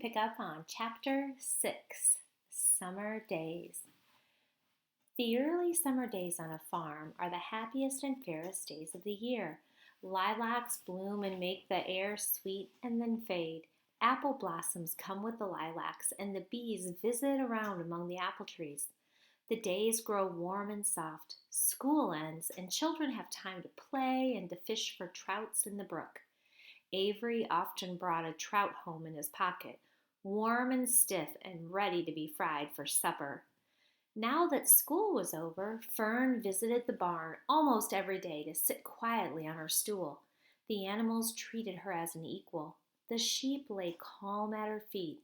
pick up on Chapter 6, Summer Days. The early summer days on a farm are the happiest and fairest days of the year. Lilacs bloom and make the air sweet and then fade. Apple blossoms come with the lilacs, and the bees visit around among the apple trees. The days grow warm and soft. School ends, and children have time to play and to fish for trouts in the brook. Avery often brought a trout home in his pocket, warm and stiff and ready to be fried for supper. Now that school was over, Fern visited the barn almost every day to sit quietly on her stool. The animals treated her as an equal. The sheep lay calm at her feet.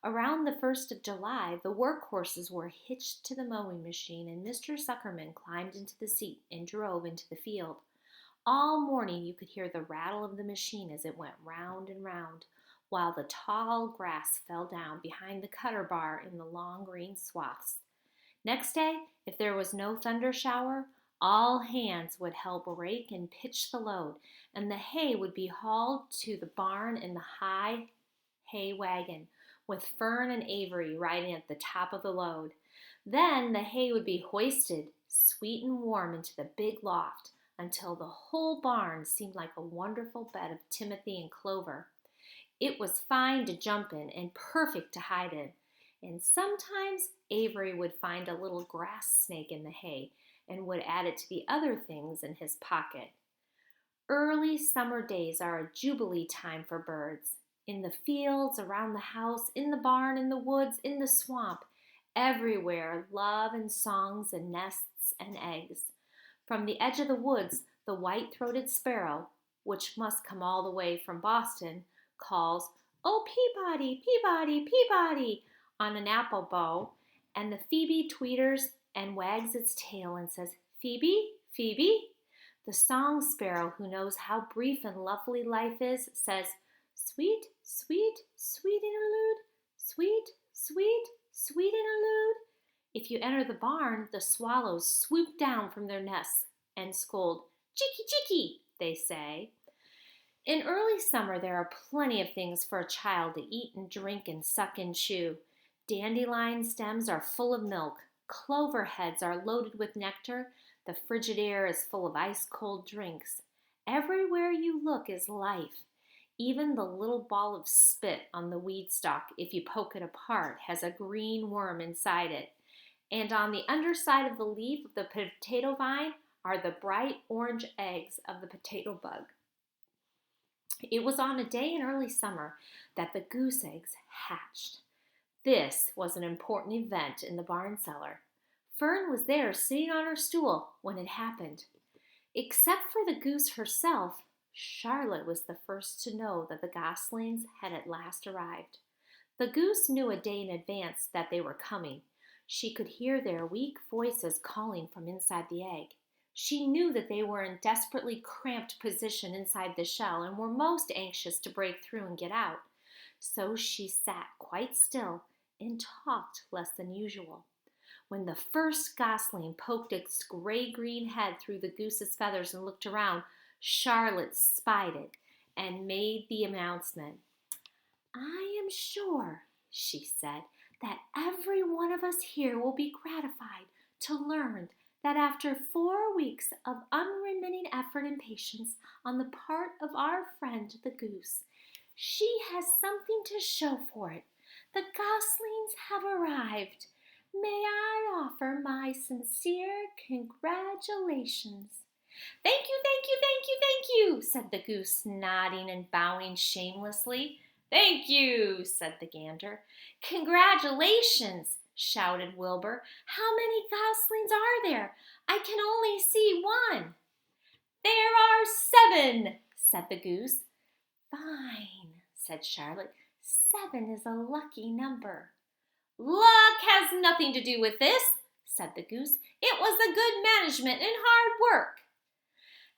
Around the 1st of July, the workhorses were hitched to the mowing machine, and Mr. Zuckerman climbed into the seat and drove into the field. All morning you could hear the rattle of the machine as it went round and round, while the tall grass fell down behind the cutter bar in the long green swaths. Next day, if there was no thunder shower, all hands would help rake and pitch the load, and the hay would be hauled to the barn in the high hay wagon, with Fern and Avery riding at the top of the load. Then the hay would be hoisted, sweet and warm, into the big loft, until the whole barn seemed like a wonderful bed of timothy and clover. It was fine to jump in and perfect to hide in, and sometimes Avery would find a little grass snake in the hay and would add it to the other things in his pocket. Early summer days are a jubilee time for birds. In the fields, around the house, in the barn, in the woods, in the swamp, everywhere love and songs and nests and eggs. From the edge of the woods, the white-throated sparrow, which must come all the way from Boston, calls, "Oh, Peabody, Peabody, Peabody," on an apple bough, and the phoebe tweeters and wags its tail and says, "Phoebe, Phoebe." The song sparrow, who knows how brief and lovely life is, says, "Sweet, sweet, sweet interlude, sweet, sweet, sweet interlude." If you enter the barn, the swallows swoop down from their nests and scold, "Cheeky, cheeky," they say. In early summer, there are plenty of things for a child to eat and drink and suck and chew. Dandelion stems are full of milk. Clover heads are loaded with nectar. The frigid air is full of ice-cold drinks. Everywhere you look is life. Even the little ball of spit on the weed stalk, if you poke it apart, has a green worm inside it. And on the underside of the leaf of the potato vine are the bright orange eggs of the potato bug. It was on a day in early summer that the goose eggs hatched. This was an important event in the barn cellar. Fern was there sitting on her stool when it happened. Except for the goose herself, Charlotte was the first to know that the goslings had at last arrived. The goose knew a day in advance that they were coming. She could hear their weak voices calling from inside the egg. She knew that they were in desperately cramped position inside the shell and were most anxious to break through and get out. So she sat quite still and talked less than usual. When the first gosling poked its gray-green head through the goose's feathers and looked around, Charlotte spied it and made the announcement. "I am sure," she said, "that every one of us here will be gratified to learn that after 4 weeks of unremitting effort and patience on the part of our friend the goose, she has something to show for it. The goslings have arrived. May I offer my sincere congratulations?" "Thank you, thank you, thank you, thank you," said the goose, nodding and bowing shamelessly. "Thank you," said the gander. "Congratulations," shouted Wilbur. "How many goslings are there? I can only see one." "There are 7," said the goose. "Fine," said Charlotte. 7 is a lucky number. "Luck has nothing to do with this," said the goose. "It was the good management and hard work."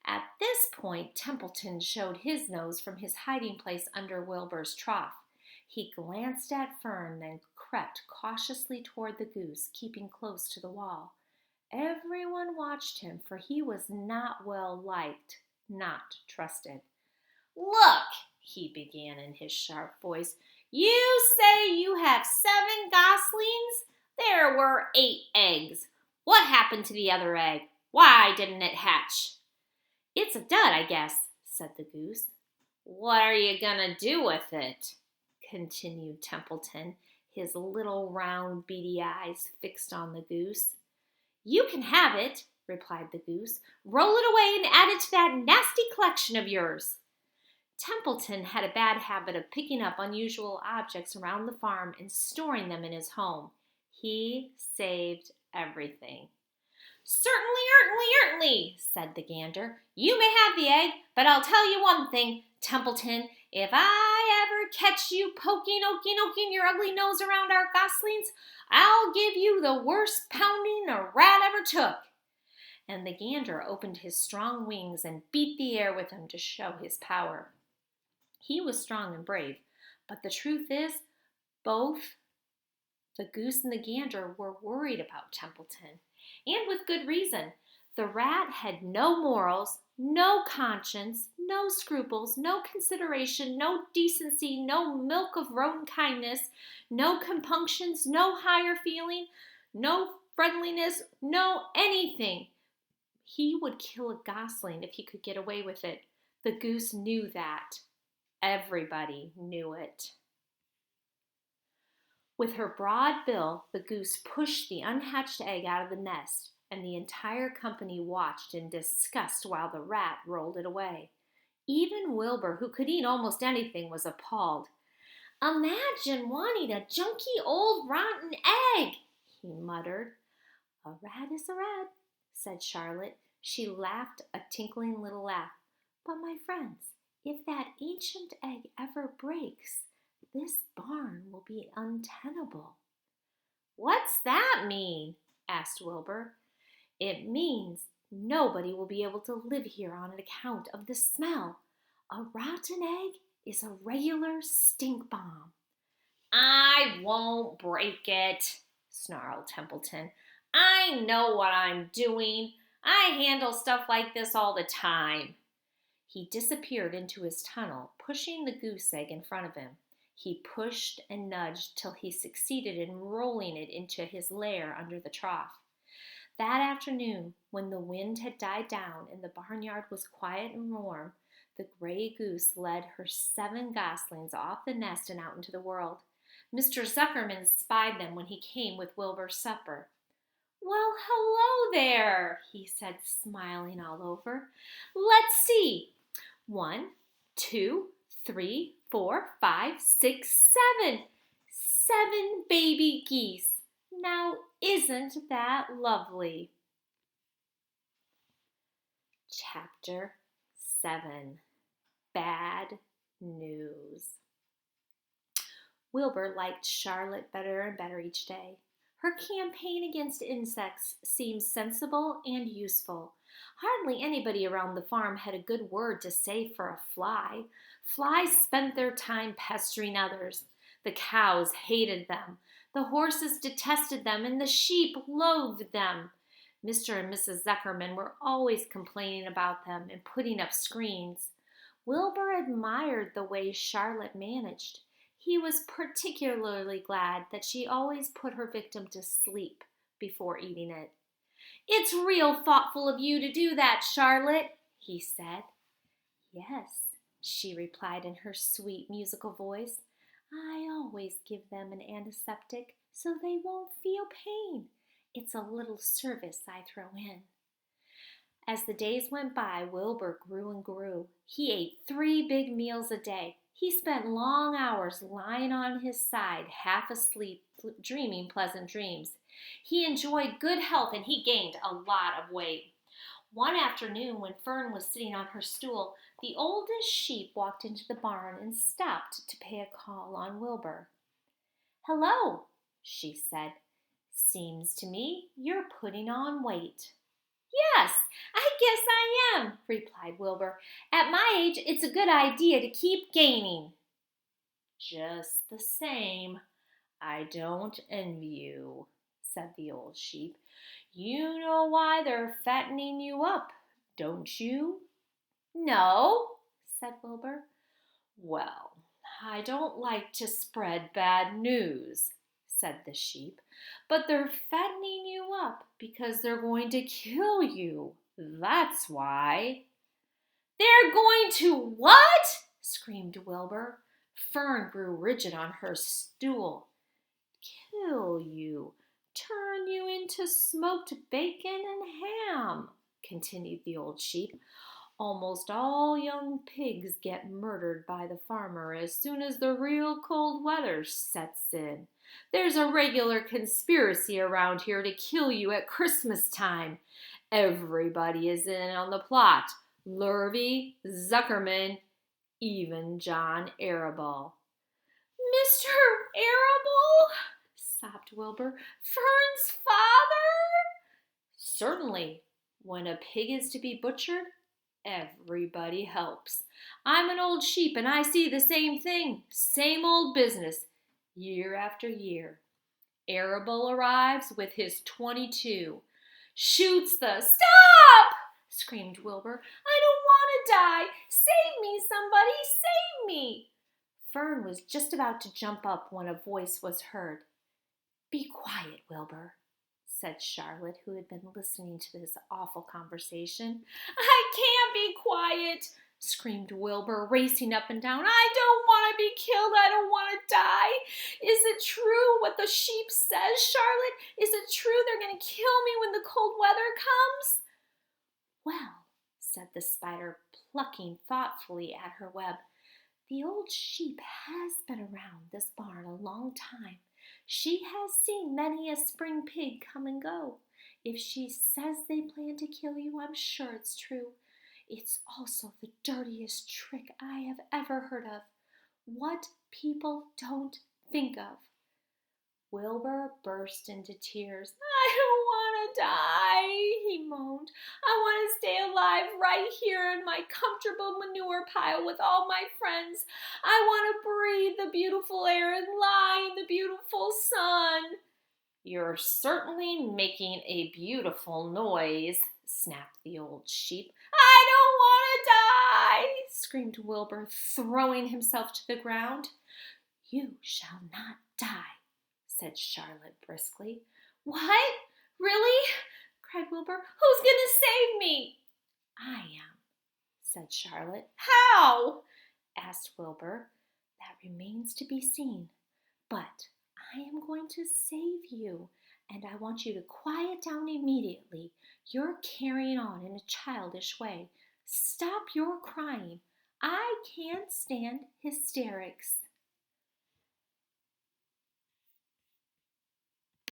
At this point, Templeton showed his nose from his hiding place under Wilbur's trough. He glanced at Fern, then crept cautiously toward the goose, keeping close to the wall. Everyone watched him, for he was not well liked, not trusted. "Look," he began in his sharp voice, You say you have 7 goslings? There were 8 eggs. What happened to the other egg? Why didn't it hatch? It's a dud, I guess, said the goose. What are you gonna do with it? Continued Templeton, his little round beady eyes fixed on the goose. You can have it, replied the goose. Roll it away and add it to that nasty collection of yours. Templeton had a bad habit of picking up unusual objects around the farm and storing them in his home. He saved everything. Certainly, said the gander. You may have the egg, but I'll tell you one thing, Templeton. If I ever catch you poking your ugly nose around our goslings, I'll give you the worst pounding a rat ever took. And the gander opened his strong wings and beat the air with them to show his power. He was strong and brave, but the truth is, both the goose and the gander were worried about Templeton, and with good reason. The rat had no morals, no conscience, no scruples, no consideration, no decency, no milk of rodent kindness, no compunctions, no higher feeling, no friendliness, no anything. He would kill a gosling if he could get away with it. The goose knew that. Everybody knew it. With her broad bill, the goose pushed the unhatched egg out of the nest, and the entire company watched in disgust while the rat rolled it away. Even Wilbur, who could eat almost anything, was appalled. Imagine wanting a junky old rotten egg, he muttered. A rat is a rat, said Charlotte. She laughed a tinkling little laugh. But my friends, if that ancient egg ever breaks, this barn will be untenable. What's that mean? Asked Wilbur. It means nobody will be able to live here on account of the smell. A rotten egg is a regular stink bomb. I won't break it, snarled Templeton. I know what I'm doing. I handle stuff like this all the time. He disappeared into his tunnel, pushing the goose egg in front of him. He pushed and nudged till he succeeded in rolling it into his lair under the trough. That afternoon, when the wind had died down and the barnyard was quiet and warm, the gray goose led her 7 goslings off the nest and out into the world. Mr. Zuckerman spied them when he came with Wilbur's supper. Well, hello there, he said, smiling all over. Let's see. 1, 2, 3, 4, 5, 6, 7. 7 baby geese. Now, isn't that lovely? Chapter 7. Bad News. Wilbur liked Charlotte better and better each day. Her campaign against insects seemed sensible and useful. Hardly anybody around the farm had a good word to say for a fly. Flies spent their time pestering others. The cows hated them. The horses detested them, and the sheep loathed them. Mr. and Mrs. Zuckerman were always complaining about them and putting up screens. Wilbur admired the way Charlotte managed. He was particularly glad that she always put her victim to sleep before eating it. It's real thoughtful of you to do that, Charlotte, he said. Yes, she replied in her sweet musical voice. I always give them an antiseptic so they won't feel pain. It's a little service I throw in. As the days went by, Wilbur grew and grew. He ate 3 big meals a day. He spent long hours lying on his side, half asleep, dreaming pleasant dreams. He enjoyed good health and he gained a lot of weight. One afternoon, when Fern was sitting on her stool, the oldest sheep walked into the barn and stopped to pay a call on Wilbur. Hello, she said. Seems to me you're putting on weight. Yes, I guess I am, replied Wilbur. At my age, it's a good idea to keep gaining. Just the same, I don't envy you, said the old sheep. You know why they're fattening you up, don't you? No, said Wilbur. Well, I don't like to spread bad news, said the sheep, but they're fattening you up because they're going to kill you. That's why. They're going to what? Screamed Wilbur. Fern grew rigid on her stool. Kill you, turn you into smoked bacon and ham, continued the old sheep. Almost all young pigs get murdered by the farmer as soon as the real cold weather sets in. There's a regular conspiracy around here to kill you at Christmas time. Everybody is in on the plot. Lurvy, Zuckerman, even John Arable. Mr. Arable? Sobbed Wilbur. Fern's father? Certainly. When a pig is to be butchered, everybody helps. I'm an old sheep and I see the same thing, same old business, year after year. Arable arrives with his 22. Shoots the... Stop! Screamed Wilbur. I don't want to die. Save me, somebody, save me. Fern was just about to jump up when a voice was heard. Be quiet, Wilbur, said Charlotte, who had been listening to this awful conversation. I can't be quiet, screamed Wilbur, racing up and down. I don't want to be killed. I don't want to die. Is it true what the sheep says, Charlotte? Is it true they're going to kill me when the cold weather comes? Well, said the spider, plucking thoughtfully at her web, the old sheep has been around this barn a long time. She has seen many a spring pig come and go. If she says they plan to kill you, I'm sure it's true. It's also the dirtiest trick I have ever heard of. What people don't think of. Wilbur burst into tears. I don't want to die, he moaned. I want to stay alive right here in my comfortable manure pile with all my friends. I want to breathe the beautiful air and lie in the beautiful sun. You're certainly making a beautiful noise, snapped the old sheep. I don't want to die, screamed Wilbur, throwing himself to the ground. You shall not die, said Charlotte briskly. What? Really? Cried Wilbur. Who's going to save me? I am, said Charlotte. How? Asked Wilbur. That remains to be seen. But I am going to save you, and I want you to quiet down immediately. You're carrying on in a childish way. Stop your crying. I can't stand hysterics.